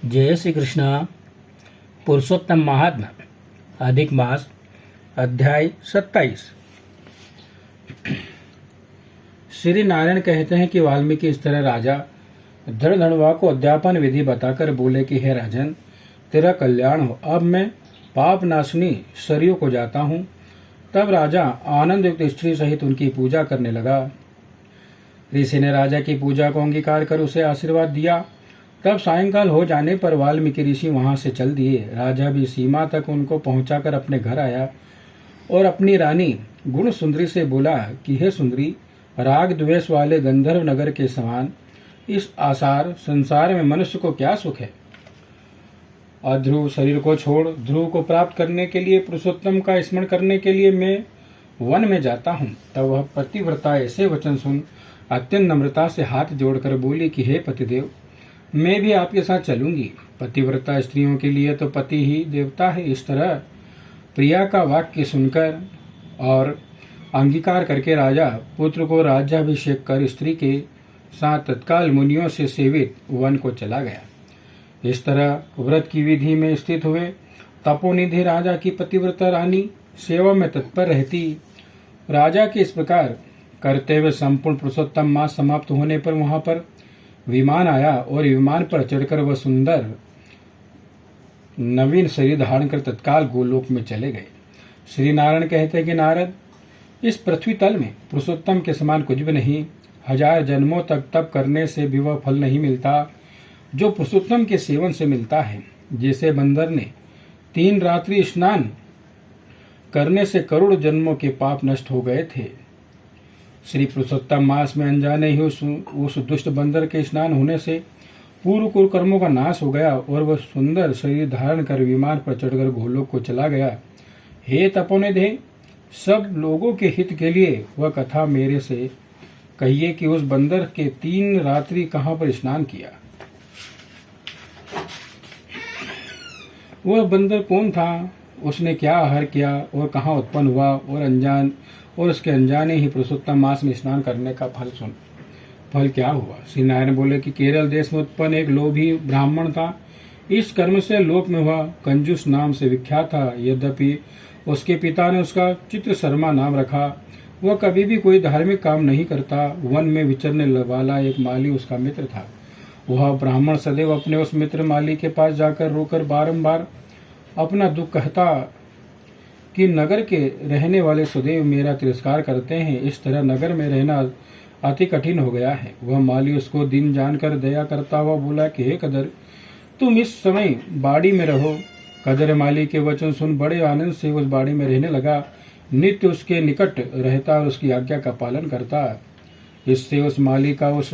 जय श्री कृष्ण। पुरुषोत्तम महात्मा अधिक मास अध्याय 27। श्री नारायण कहते हैं कि वाल्मीकि इस तरह राजा धड़धड़वा को अध्यापन विधि बताकर बोले कि हे राजन, तेरा कल्याण हो। अब मैं पाप नाशनी सरयू को जाता हूँ। तब राजा आनंद युक्त स्त्री सहित उनकी पूजा करने लगा। ऋषि ने राजा की पूजा को अंगीकार कर उसे आशीर्वाद दिया। तब सायंकाल हो जाने पर वाल्मीकि ऋषि वहां से चल दिए। राजा भी सीमा तक उनको पहुंचाकर अपने घर आया और अपनी रानी गुण सुंदरी से बोला कि हे सुंदरी, राग द्वेष वाले गंधर्व नगर के समान इस आसार संसार में मनुष्य को क्या सुख है। अध्रुव शरीर को छोड़ ध्रुव को प्राप्त करने के लिए, पुरुषोत्तम का स्मरण करने के लिए मैं वन में जाता हूँ। तब वह पतिव्रता ऐसे वचन सुन अत्यंत नम्रता से हाथ जोड़कर बोली कि हे पतिदेव, मैं भी आपके साथ चलूंगी। पतिव्रता स्त्रियों के लिए तो पति ही देवता है। इस तरह प्रिया का वाक्य सुनकर और अंगीकार करके राजा पुत्र को राज्याभिषेक कर स्त्री के साथ तत्काल मुनियों से सेवित वन को चला गया। इस तरह व्रत की विधि में स्थित हुए तपोनिधि राजा की पतिव्रता रानी सेवा में तत्पर रहती। राजा के इस प्रकार करते हुए संपूर्ण पुरुषोत्तम मास समाप्त होने पर वहां पर विमान आया और विमान पर चढ़कर वह सुंदर नवीन शरीर धारण कर तत्काल गोलोक में चले गए। श्री नारायण कहते हैं कि नारद, इस पृथ्वी तल में पुरुषोत्तम के समान कुछ भी नहीं। 1000 जन्मों तक तप करने से भी वह फल नहीं मिलता जो पुरुषोत्तम के सेवन से मिलता है। जैसे बंदर ने 3 रात्रि स्नान करने से करोड़ जन्मों के पाप नष्ट हो गए थे। श्री पुरुषोत्तम मास में अनजाने ही उस दुष्ट बंदर के स्नान होने से पूर्व कुकर्मों का नाश हो गया और वह सुंदर शरीर धारण कर विमान पर चढ़कर गोलोक को चला गया। हे तपोनिधि, सब लोगों के हित के लिए वह कथा मेरे से कहिए कि उस बंदर के 3 रात्रि कहाँ पर स्नान किया। वह बंदर कौन था, उसने क्या आहार किया और कहाँ उत्पन्न हुआ, और उसके अनजाने ही पुरुषोत्तम मास में स्नान करने का फल क्या हुआ। श्री नारायण बोले कि केरल देश में उत्पन्न एक लोभी ब्राह्मण था। इस कर्म से लोक में वह कंजूस नाम से विख्यात था। यद्यपि उसके पिता ने उसका चित्र शर्मा नाम रखा। वह कभी भी कोई धार्मिक काम नहीं करता। वन में विचरने वाला एक माली उसका मित्र था। वह ब्राह्मण सदैव अपने उस मित्र माली के पास जाकर रोकर बारंबार अपना दुख कहता कि नगर के रहने वाले सदैव मेरा तिरस्कार करते हैं। इस तरह नगर में रहना अति कठिन हो गया है। वह माली उसको दिन जानकर दया करता हुआ बोला कि हे कदर, तुम इस समय बाड़ी में रहो। कदर माली के वचन सुन बड़े आनंद से उस बाड़ी में रहने लगा। नित्य उसके निकट रहता और उसकी आज्ञा का पालन करता। इससे उस माली का उस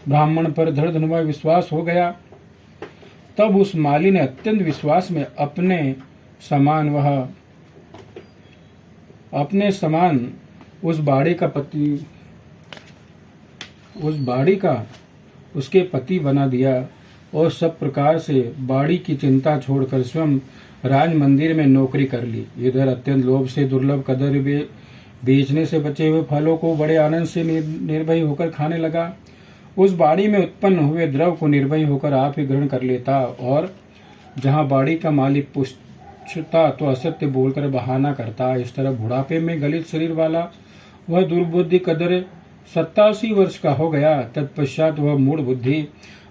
ब्राह्मण पर धड़धड़वा विश्वास हो गया। तब उस माली ने अत्यंत विश्वास में अपने समान उस बाड़ी का उसके पति बना दिया और सब प्रकार से बाड़ी की चिंता छोड़कर स्वयं राज मंदिर में नौकरी कर ली। इधर अत्यंत लोभ से दुर्लभ कदर बेचने से बचे हुए फलों को बड़े आनंद से निर्भय होकर खाने लगा। उस बाड़ी में उत्पन्न हुए द्रव को निर्भय होकर आप ही ग्रहण कर लेता और जहाँ बाड़ी का मालिक पूछता तो असत्य बोलकर बहाना करता। इस तरह बुढ़ापे में गलित शरीर वाला वह दुर्बुद्धि कदर 87 वर्ष का हो गया। तत्पश्चात वह मूढ़ बुद्धि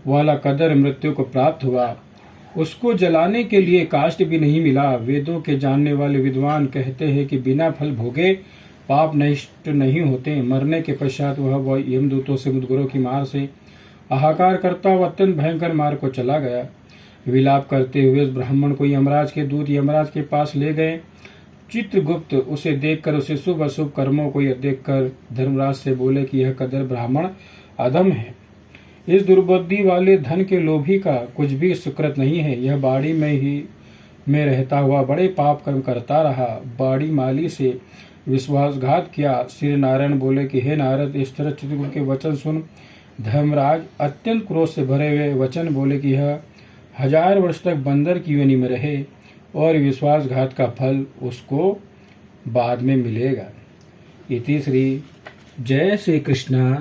वाला कदर मृत्यु को प्राप्त हुआ। उसको जलाने के लिए काष्ठ भी नहीं मिला। वेदों के जानने वाले विद्वान कहते हैं कि बिना फल भोगे पाप नष्ट नहीं होते। मरने के पश्चात वह यमदूतों से मुदगरों की मार से हाहाकार करता हुआ अत्यंत भयंकर मार्ग को चला गया। विलाप करते हुए उस ब्राह्मण को यमराज के दूत यमराज के पास ले गए। चित्रगुप्त उसे देखकर उसे शुभ अशुभ कर्मों को देखकर धर्मराज से बोले कि यह कदर ब्राह्मण अधम है। इस दुर्बुद्धि वाले धन के लोभी का कुछ भी सुकृत नहीं है। यह बाड़ी में रहता हुआ बड़े पाप कर्म करता रहा। बाड़ी माली से विश्वासघात किया। श्री नारायण बोले कि हे नारद, इस तरह चित्रगुप्त के वचन सुन धर्मराज अत्यंत क्रोध से भरे हुए वचन बोले कि यह 1000 वर्ष तक बंदर की योनि में रहे और विश्वासघात का फल उसको बाद में मिलेगा। इति श्री जय श्री कृष्ण।